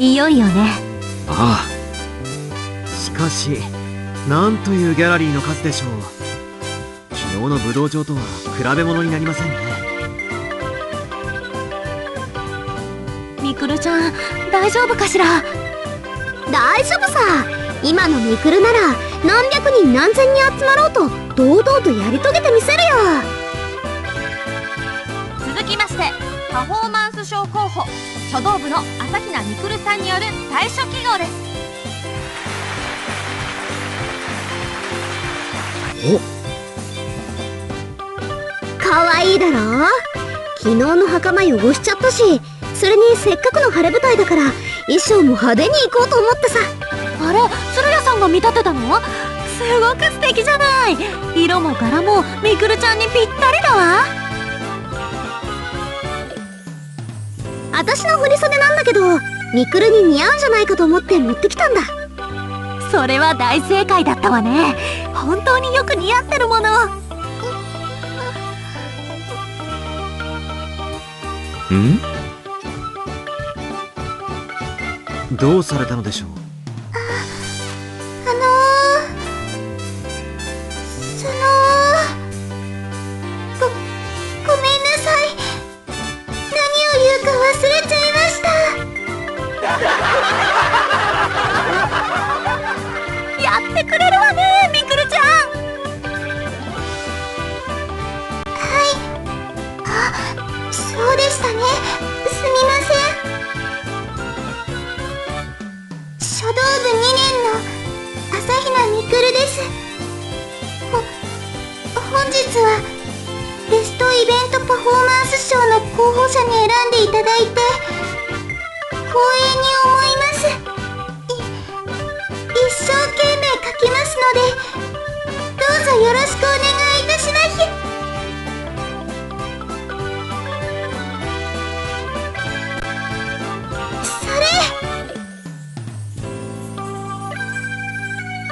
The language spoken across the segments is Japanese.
いよいよね。ああ。しかしなんというギャラリーの数でしょう。昨日の武道場とは比べ物になりませんね。みくるちゃん、大丈夫かしら。大丈夫さ。今のみくるなら何百人何千人集まろうと堂々とやり遂げてみせるよ。続きまして、パフォーマンス賞候補書道部の朝比奈みくるさんによる最初記号です。かわいいだろ。昨日の袴汚しちゃったし、それにせっかくの晴れ舞台だから衣装も派手に行こうと思ってさ。あれ、鶴屋さんが見立てたの？すごく素敵じゃない。色も柄もみくるちゃんにぴったりだわ。私の振り袖なんだけど、みくるに似合うんじゃないかと思って持ってきたんだ。それは大正解だったわね。本当によく似合ってるもの。ん？どうされたのでしょう。ごめんなさい。何を言うか忘れちゃいました。やってくれるわね、みくるちゃん。はい。あ、そうでしたね。すみません。書道部2年の朝比奈みくるです。本日はベストイベントパフォーマンス賞の候補者に選んでいただいて光栄に思います。一生懸命書きますので、どうぞよろしくお願いいたします。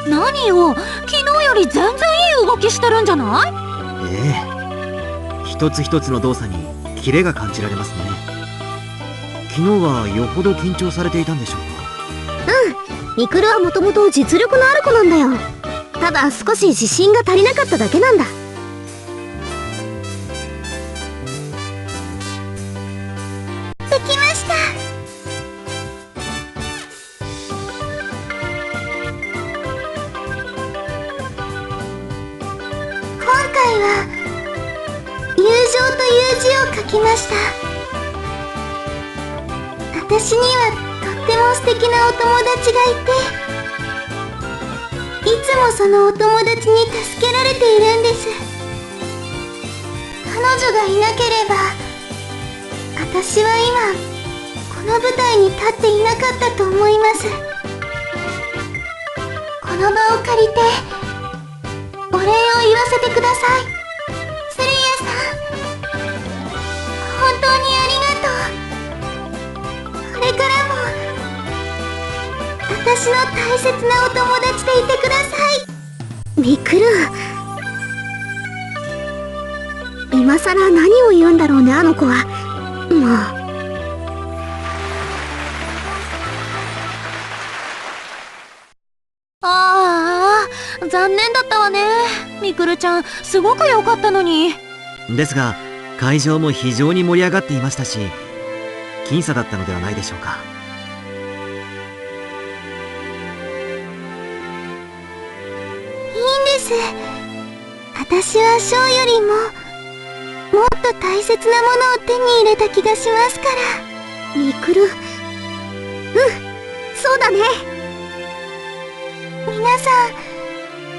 何よ、昨日より全然いい動きしてるんじゃない？ええ、一つ一つの動作にキレが感じられますね。昨日はよほど緊張されていたんでしょうか。みくるはもともと実力のある子なんだよ。ただ少し自信が足りなかっただけなんだ。できました。今回は友情という字を書きました。私にはとっても素敵なお友達がいて、いつもそのお友達に助けられているんです。彼女がいなければ私は今この舞台に立っていなかったと思います。この場を借りてお礼を言わせてください。セリアさん、本当にありがとう。これからも私の大切なお友達でいてください。みくる、今さら何を言うんだろうね、あの子は。もう。ああ、残念だったわね。みくるちゃん、すごく良かったのに。ですが会場も非常に盛り上がっていましたし、僅差だったのではないでしょうか。いいんです。私は賞よりももっと大切なものを手に入れた気がしますから。みくる、そうだね。皆さん、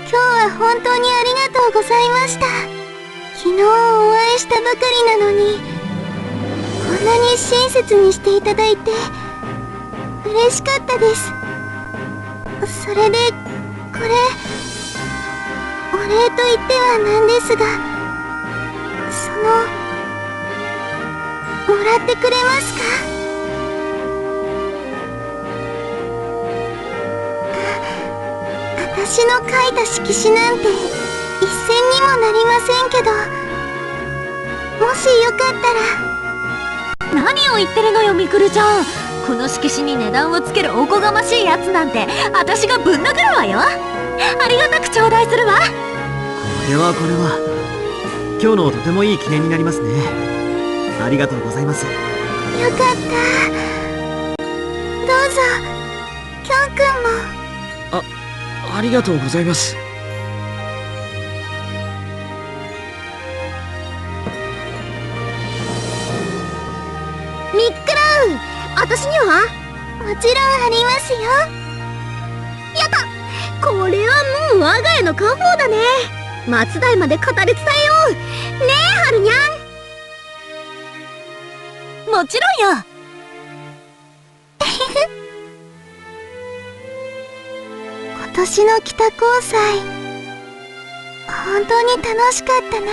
今日は本当にありがとうございました。昨日お会いしたばかりなのに、こんなに親切にしていただいて嬉しかったです。それでこれ、お礼と言ってはなんですが、もらってくれますか？私の書いた色紙なんて一銭にもなりませんけど、もしよかったら。何を言ってるのよ、みくるちゃん。この色紙に値段をつけるおこがましいやつなんて私がぶん殴るわよ。ありがたく頂戴するわ。これは今日のとてもいい記念になりますね。ありがとうございます。よかった。どうぞ、きょんくんも。ありがとうございます。ミックラウン、私にはもちろんありますよ。やった、これはもう我が家の家宝だね。末代まで語り伝えようねえ、はるにゃん。もちろんよ。今年の北高祭、本当に楽しかったな。